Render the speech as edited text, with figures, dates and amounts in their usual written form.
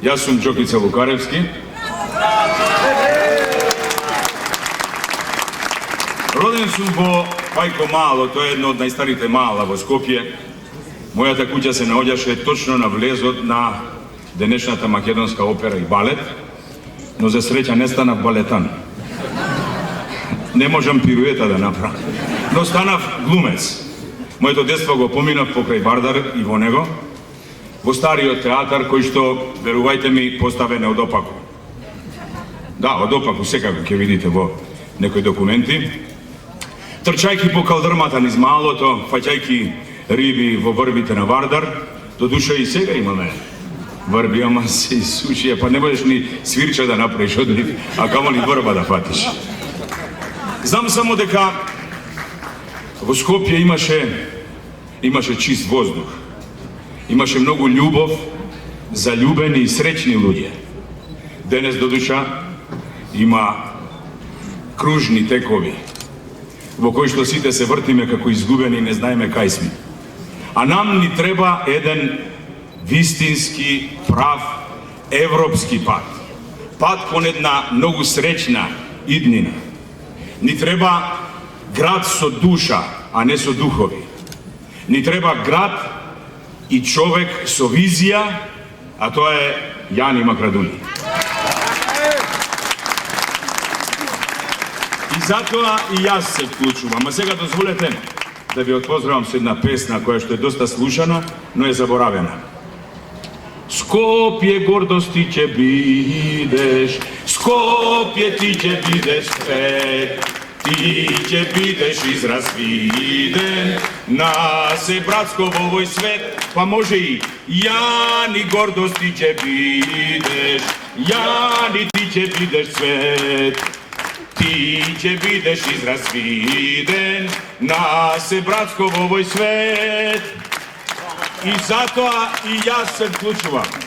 Јас сум Джокица Лукаревски. Роден сум во Пајко Мало, тоа е едно од најстарите мала во Скопје. Мојата куќа се наоѓаше точно на влезот на денешната македонска опера и балет, но за среќа не станав балетан. Не можам пируета да направам, но станав глумец. Моето детство го поминав покрај Вардар и во него, во стариот театар кој што, верувајте ми, поставен од опаку. Да, од опаку секако ќе видите во некои документи. Трчајки по калдрмата низ малото, фаќајки риби во врбите на Вардар, до душа и сега имаме врби, ама се сушија, па не можеш ни свирче да направиш од нив, а камоли врба да фатиш. Знам само дека во Скопје имаше чист воздух. Имаше многу љубов, заљубени и среќни луѓе. Денес до душа има кружни текови, во кои што сите се вртиме како изгубени и не знаеме кај сме. А нам ни треба еден вистински, прав, европски пат. Пат кон една многу среќна иднина. Ни треба град со душа, а не со духови. Ни треба град и човек со визија, а тоа е Јани Макрадуни. И затоа и јас се вклучувам. А сега дозволете да ви отпоздравам со една песна која што е доста слушана, но е заборавена. Скопје гордости ќе бидеш, Скопје ти ќе бидеш свет, ти ќе бидеш израз виден, нас е братско во овој свет, па може и Јани гордости ќе бидеш, Јани ти ќе бидеш свет, ти ќе бидеш израз виден, нас е братско во овој свет. И затоа и јас се вклучувам.